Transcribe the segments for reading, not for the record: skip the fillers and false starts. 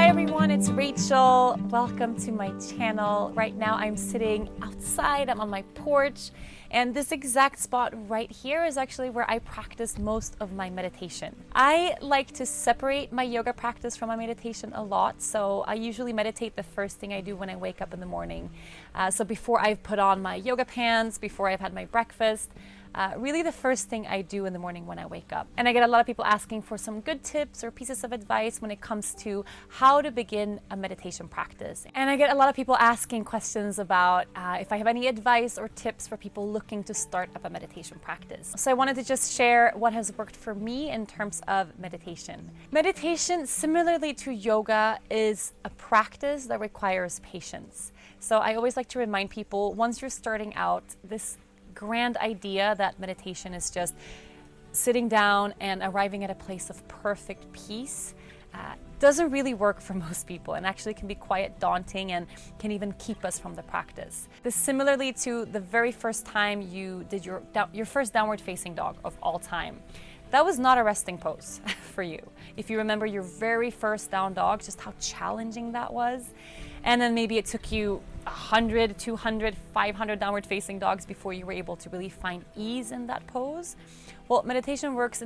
Hi everyone, it's Rachel. Welcome to my channel. Right now I'm sitting outside, I'm on my porch, and this exact spot right here is actually where I practice most of my meditation. I like to separate my yoga practice from my meditation a lot, so I usually meditate the first thing I do when I wake up in the morning. So before I've put on my yoga pants, before I've had my breakfast, really the first thing I do in the morning when I wake up. And I get a lot of people asking for some good tips or pieces of advice when it comes to how to begin a meditation practice. And I get a lot of people asking questions about if I have any advice or tips for people looking to start up a meditation practice. So I wanted to just share what has worked for me in terms of meditation. Meditation, similarly to yoga, is a practice that requires patience. So I always like to remind people, once you're starting out, this grand idea that meditation is just sitting down and arriving at a place of perfect peace doesn't really work for most people, and actually can be quite daunting and can even keep us from the practice. This similarly to the very first time you did your first downward facing dog of all time. That was not a resting pose for you. If you remember your very first down dog, just how challenging that was. And then maybe it took you 100, 200, 500 downward facing dogs before you were able to really find ease in that pose. Well, meditation works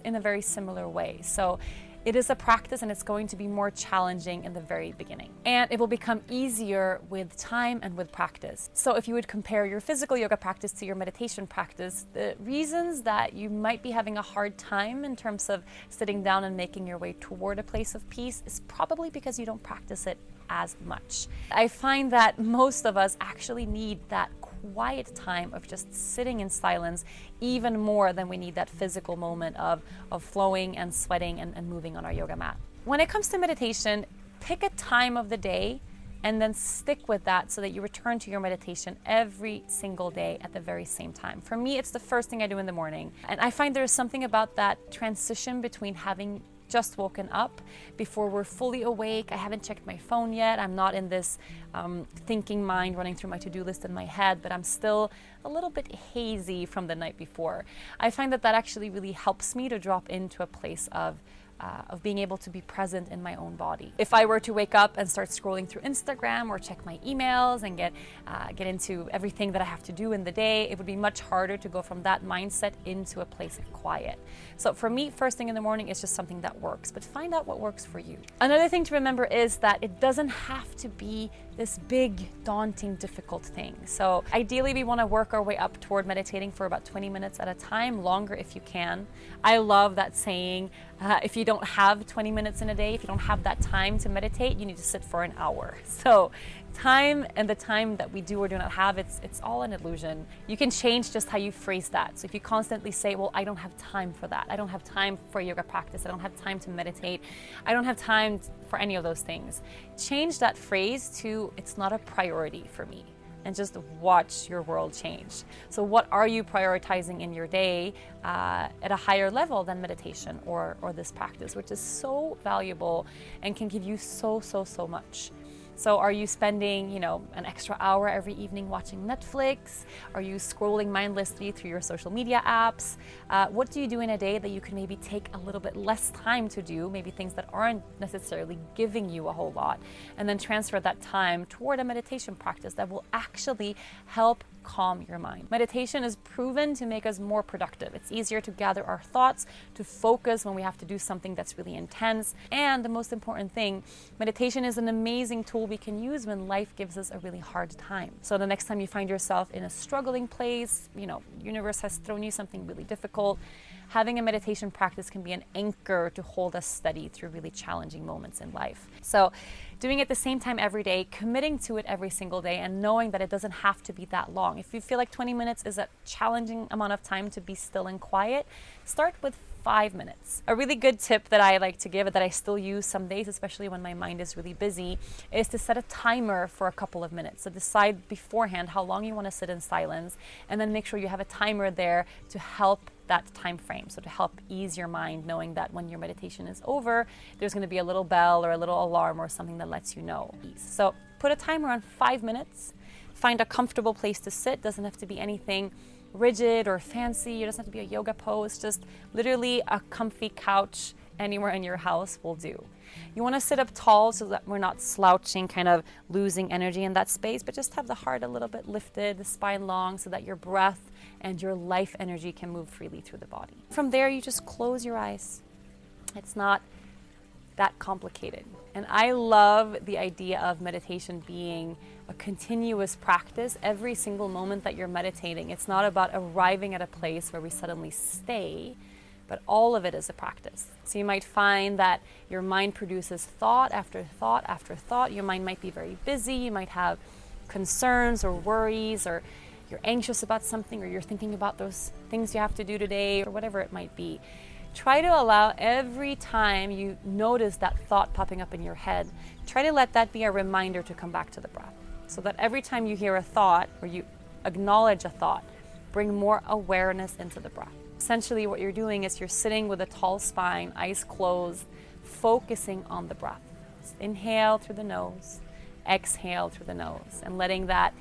in a very similar way. So it is a practice, and it's going to be more challenging in the very beginning. And it will become easier with time and with practice. So if you would compare your physical yoga practice to your meditation practice, the reasons that you might be having a hard time in terms of sitting down and making your way toward a place of peace is probably because you don't practice it as much. I find that most of us actually need that quiet time of just sitting in silence even more than we need that physical moment of flowing and sweating and moving on our yoga mat. When it comes to meditation, pick a time of the day and then stick with that so that you return to your meditation every single day at the very same time. For me, it's the first thing I do in the morning. And I find there's something about that transition between having just woken up before we're fully awake. I haven't checked my phone yet. I'm not in this thinking mind running through my to-do list in my head, but I'm still a little bit hazy from the night before. I find that actually really helps me to drop into a place of being able to be present in my own body. If I were to wake up and start scrolling through Instagram or check my emails and get into everything that I have to do in the day, it would be much harder to go from that mindset into a place of quiet. So for me, first thing in the morning is just something that works, but find out what works for you. Another thing to remember is that it doesn't have to be this big, daunting, difficult thing. So ideally, we want to work our way up toward meditating for about 20 minutes at a time, longer if you can. I love that saying, if you don't have 20 minutes in a day, if you don't have that time to meditate, you need to sit for an hour. So time and the time that we do or do not have, it's all an illusion. You can change just how you phrase that. So if you constantly say, well, I don't have time for that. I don't have time for yoga practice. I don't have time to meditate. I don't have time for any of those things. Change that phrase to, it's not a priority for me. And just watch your world change. So what are you prioritizing in your day at a higher level than meditation or this practice, which is so valuable and can give you so much. So are you spending, an extra hour every evening watching Netflix? Are you scrolling mindlessly through your social media apps? What do you do in a day that you can maybe take a little bit less time to do, maybe things that aren't necessarily giving you a whole lot, and then transfer that time toward a meditation practice that will actually help calm your mind. Meditation is proven to make us more productive. It's easier to gather our thoughts, to focus when we have to do something that's really intense. And the most important thing, meditation is an amazing tool we can use when life gives us a really hard time. So the next time you find yourself in a struggling place, universe has thrown you something really difficult, having a meditation practice can be an anchor to hold us steady through really challenging moments in life. So doing it the same time every day, committing to it every single day, and knowing that it doesn't have to be that long. If you feel like 20 minutes is a challenging amount of time to be still and quiet, start with 5 minutes. A really good tip that I like to give, that I still use some days, especially when my mind is really busy, is to set a timer for a couple of minutes. So decide beforehand how long you want to sit in silence, and then make sure you have a timer there to help that time frame. So to help ease your mind, knowing that when your meditation is over, there's going to be a little bell or a little alarm or something that lets you know. So put a timer on 5 minutes. Find a comfortable place to sit. Doesn't have to be anything rigid or fancy. It doesn't have to be a yoga pose. Just literally a comfy couch anywhere in your house will do. You want to sit up tall so that we're not slouching, kind of losing energy in that space, but just have the heart a little bit lifted, the spine long, so that your breath and your life energy can move freely through the body. From there, you just close your eyes. It's not that complicated. And I love the idea of meditation being a continuous practice every single moment that you're meditating. It's not about arriving at a place where we suddenly stay, but all of it is a practice. So you might find that your mind produces thought after thought after thought. Your mind might be very busy. You might have concerns or worries, or you're anxious about something, or you're thinking about those things you have to do today, or whatever it might be. Try to allow every time you notice that thought popping up in your head, try to let that be a reminder to come back to the breath. So that every time you hear a thought or you acknowledge a thought, bring more awareness into the breath. Essentially what you're doing is you're sitting with a tall spine, eyes closed, focusing on the breath. Just inhale through the nose, exhale through the nose, and letting that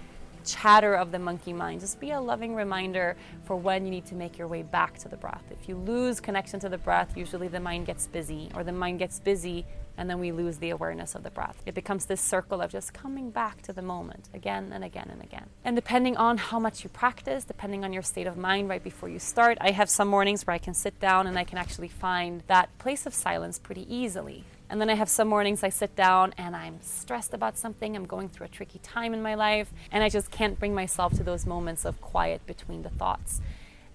chatter of the monkey mind just be a loving reminder for when you need to make your way back to the breath. If you lose connection to the breath, usually the mind gets busy, or the mind gets busy and then we lose the awareness of the breath. It becomes this circle of just coming back to the moment again and again and again. And depending on how much you practice, depending on your state of mind right before you start, I have some mornings where I can sit down and I can actually find that place of silence pretty easily. And then I have some mornings I sit down and I'm stressed about something, I'm going through a tricky time in my life, and I just can't bring myself to those moments of quiet between the thoughts.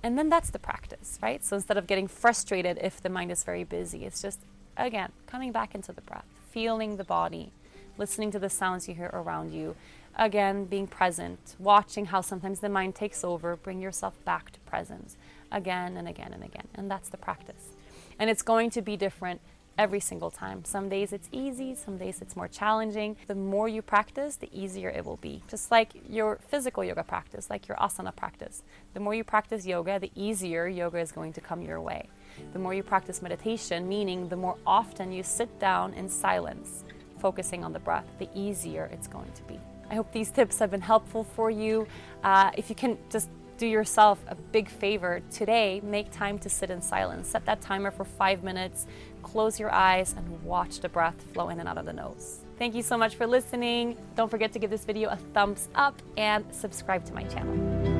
And then that's the practice, right? So instead of getting frustrated if the mind is very busy, it's just, again, coming back into the breath, feeling the body, listening to the sounds you hear around you, again, being present, watching how sometimes the mind takes over, bring yourself back to presence, again and again and again. And that's the practice. And it's going to be different every single time. Some days it's easy, some days it's more challenging. The more you practice, the easier it will be. Just like your physical yoga practice, like your asana practice. The more you practice yoga, the easier yoga is going to come your way. The more you practice meditation, meaning the more often you sit down in silence, focusing on the breath, the easier it's going to be. I hope these tips have been helpful for you. If you can just do yourself a big favor today, make time to sit in silence. Set that timer for 5 minutes, close your eyes, and watch the breath flow in and out of the nose. Thank you so much for listening. Don't forget to give this video a thumbs up and subscribe to my channel.